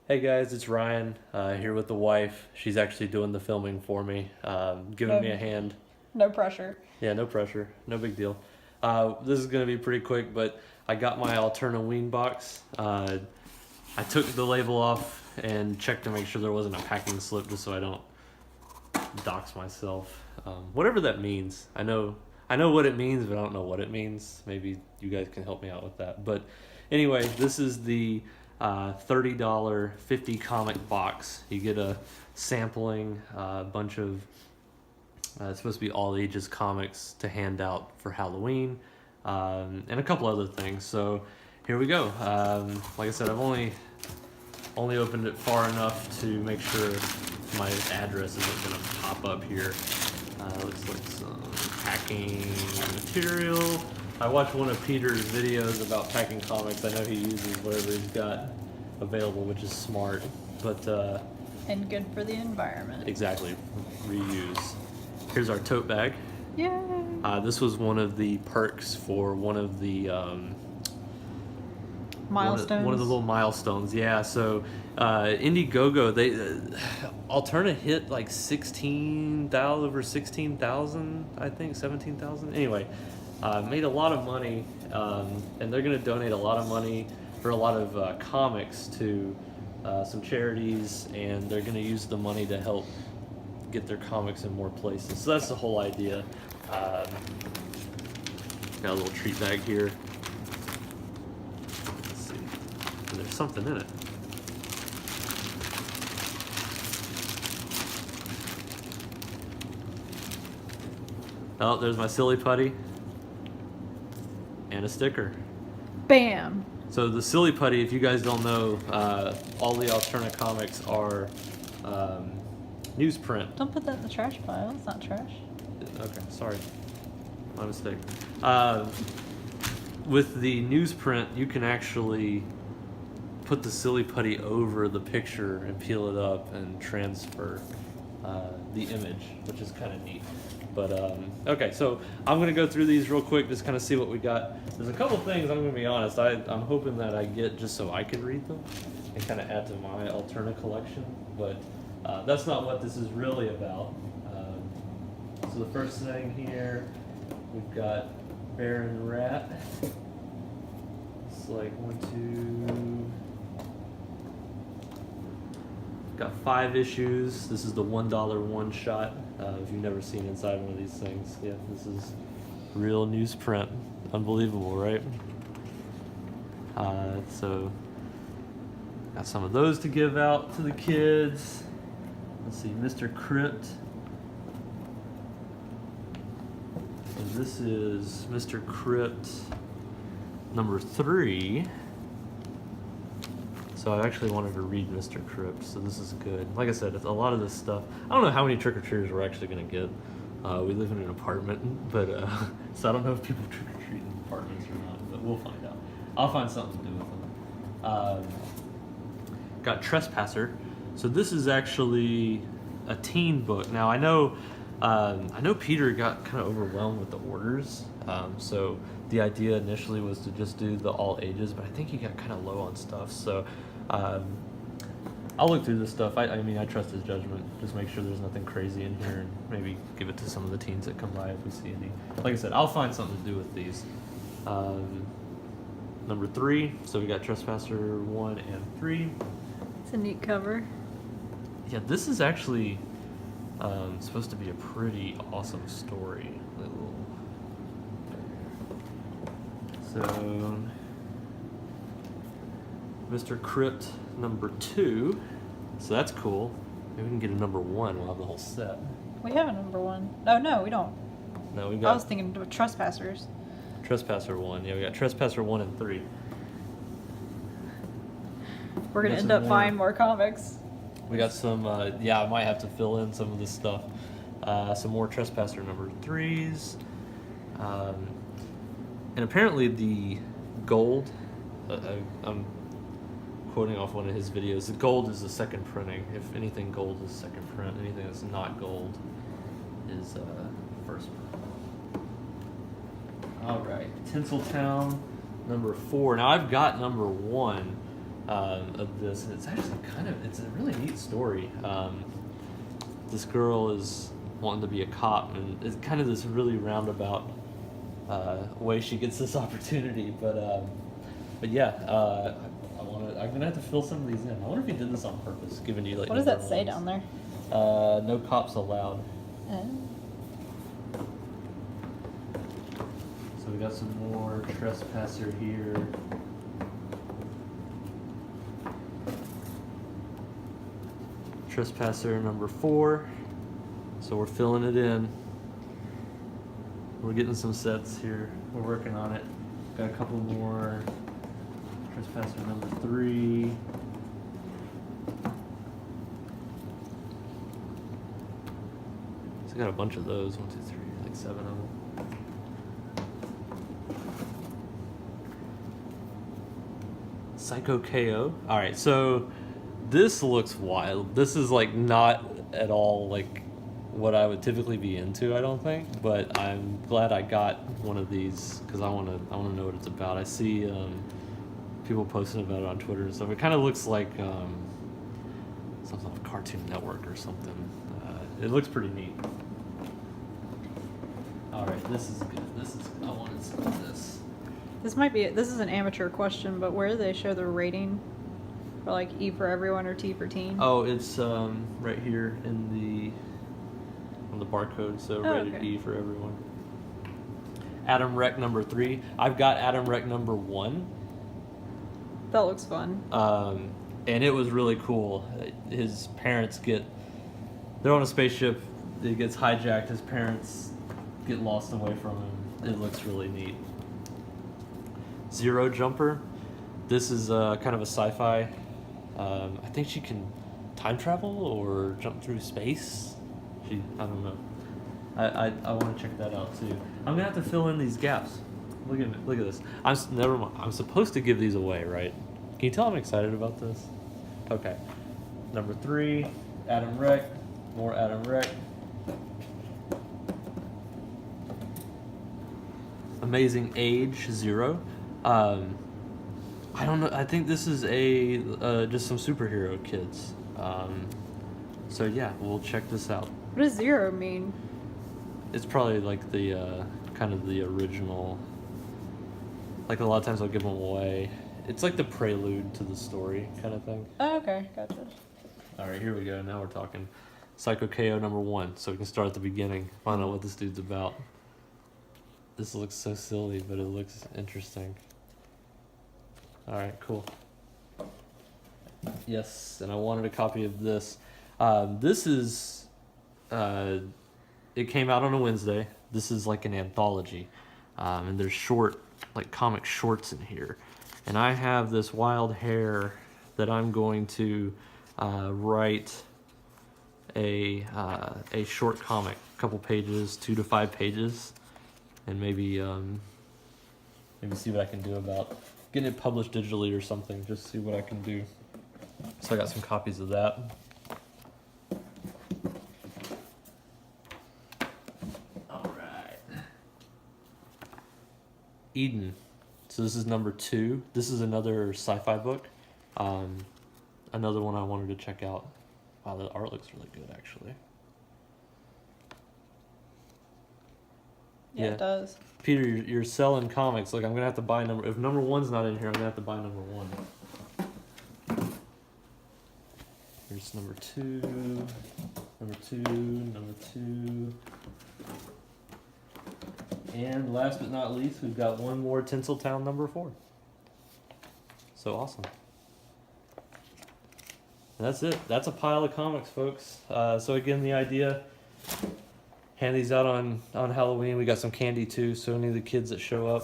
Hey guys, it's Ryan here with the wife. She's actually doing the filming for me, giving me a No, hand. no pressure. Yeah, no pressure, no big deal. This is going to be pretty quick, but I got my Alternaween box. I took the label off and checked to make sure there wasn't a packing slip, just so I don't dox myself. Whatever that means. I know what it means, but I don't know what it means. Maybe you guys can help me out with that. But anyway, this is the $30 50 comic box. You get a sampling, a bunch of it's supposed to be all ages comics to hand out for Halloween, and a couple other things. So here we go. Like I said, I've only opened it far enough to make sure my address isn't going to pop up here. Looks like some packing material. I watched one of Peter's videos about packing comics. I know he uses whatever he's got available, which is smart. But And good for the environment. exactly, reuse. Here's our tote bag. Yay! This was one of the perks for one of the Milestones. One of the little milestones, yeah. So Indiegogo, they Alterna hit like 16,000, over 16,000, I think 17,000. Anyway, made a lot of money, and they're going to donate a lot of money for a lot of comics to some charities, and they're going to use the money to help get their comics in more places. So that's the whole idea. Got a little treat bag here. Let's see. And there's something in it. Oh, there's my silly putty. And a sticker. Bam! So the silly putty, if you guys don't know, all the Alterna comics are newsprint. Don't put that in the trash pile. It's not trash. Okay, sorry. My mistake. With the newsprint, you can actually put the silly putty over the picture and peel it up and transfer the image, which is kind of neat. But okay, so I'm gonna go through these real quick, just kind of see what we got. There's a couple things, I'm gonna be honest, I'm hoping that I get just so I can read them and kind of add to my Alterna collection, but that's not what this is really about. So the first thing here, we've got Bear and Rat. It's like 1, 2. Got 5 issues. This is the $1 one shot. If you've never seen inside one of these things, yeah, this is real newsprint. Unbelievable, right? So got some of those to give out to the kids. Let's see, Mr. Crypt. And this is Mr. Crypt number 3. So I actually wanted to read Mr. Crypt, so this is good. Like I said, it's a lot of this stuff. I don't know how many trick-or-treaters we're actually going to get. We live in an apartment, but so I don't know if people trick-or-treat in apartments or not, but we'll find out. I'll find something to do with them. Got Trespasser. So this is actually a teen book. Now I know Peter got kind of overwhelmed with the orders, so the idea initially was to just do the all ages, but I think he got kind of low on stuff. So I'll look through this stuff. I mean, I trust his judgment. Just make sure there's nothing crazy in here, and maybe give it to some of the teens that come by if we see any. Like I said, I'll find something to do with these. Number 3. So we got Trespasser 1 and 3. It's a neat cover. Yeah, this is actually supposed to be a pretty awesome story. So, Mr. Crypt number 2. So that's cool. Maybe we can get a number 1. We'll have the whole set. We have a number 1. Oh, no, we don't. No, we I got was thinking of Trespassers. Trespasser 1. Yeah, we got Trespasser 1 and 3. We're going Got to end some up more. buying more comics. We got some, yeah, I might have to fill in some of this stuff. Some more Trespasser number 3s. And apparently the gold, I'm quoting off one of his videos, the gold is the second printing. If anything gold is second print, anything that's not gold is first print. All right, Tinseltown number 4. Now I've got number 1, of this, and it's actually it's a really neat story. This girl is wanting to be a cop, and it's kind of this really roundabout way she gets this opportunity. But yeah, I'm gonna have to fill some of these in. I wonder if he did this on purpose, giving you like. What does that say down there? No cops allowed. So we got some more trespasser here. Trespasser number 4. So we're filling it in. We're getting some sets here. We're working on it. Got a couple more. Trespasser number 3. So I got a bunch of those. 1, 2, 3, like 7 of them. Psycho KO. All right, so this looks wild. This is like not at all like what I would typically be into, I don't think. But I'm glad I got one of these because I want to know what it's about. I see people posting about it on Twitter and stuff. It kind of looks like something on Cartoon Network or something. It looks pretty neat. All right, this is good. I wanted some of this. This is an amateur question, but where do they show the rating for like E for everyone or T for teen? Oh, it's right here on the barcode, so rated okay. E for everyone. Adam Rec number 3. I've got Adam Rec number 1. That looks fun. And it was really cool. His parents they're on a spaceship, it gets hijacked, his parents get lost away from him. It looks really neat. Zero Jumper. This is kind of a sci-fi. I think she can time travel or jump through space. I don't know. I want to check that out too. I'm gonna have to fill in these gaps. Look at this. Never mind. I'm supposed to give these away, right? Can you tell I'm excited about this? Okay. Number 3, Adam Rec. More Adam Rec. Amazing Age 0. I don't know. I think this is just some superhero kids. So yeah, we'll check this out. What does 0 mean? It's probably like the kind of the original. Like a lot of times I'll give them away. It's like the prelude to the story kind of thing. Oh, okay, gotcha. All right, here we go. Now we're talking. Psycho KO number 1. So we can start at the beginning. Find out what this dude's about. This looks so silly, but it looks interesting. All right, cool. Yes, and I wanted a copy of this. This is, it came out on a Wednesday. This is like an anthology, and there's comic shorts in here. And I have this wild hair that I'm going to write a short comic, a couple pages, 2 to 5 pages, and maybe see what I can do about getting it published digitally or something. Just see what I can do. So I got some copies of that. All right. Eden. So this is number 2. This is another sci-fi book. Another one I wanted to check out. Wow, the art looks really good, actually. Yeah, it does. Peter, you're selling comics. Look, I'm gonna have to buy if number 1's not in here, I'm gonna have to buy number 1. Here's number 2, number 2, number 2. And last but not least, we've got one more Tinseltown number 4. So awesome. And that's it. That's a pile of comics, folks. So again, the idea, hand these out on Halloween. We got some candy too, so any of the kids that show up,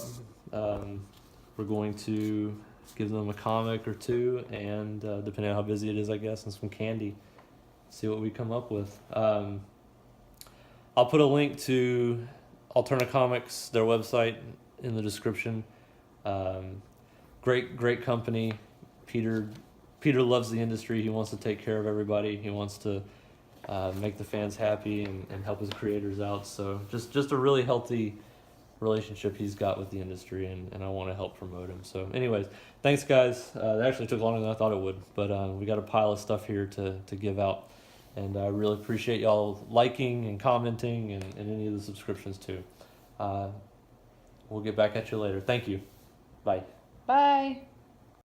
we're going to give them a comic or 2, and depending on how busy it is, I guess, and some candy. See what we come up with. I'll put a link to Alterna Comics, their website, in the description. Great company. Peter loves the industry. He wants to take care of everybody. He wants to make the fans happy and help his creators out. So just a really healthy relationship he's got with the industry, and I want to help promote him. So anyways, thanks guys. That actually took longer than I thought it would, but we got a pile of stuff here to give out, and I really appreciate y'all liking and commenting and any of the subscriptions too. We'll get back at you later. Thank you. Bye. Bye.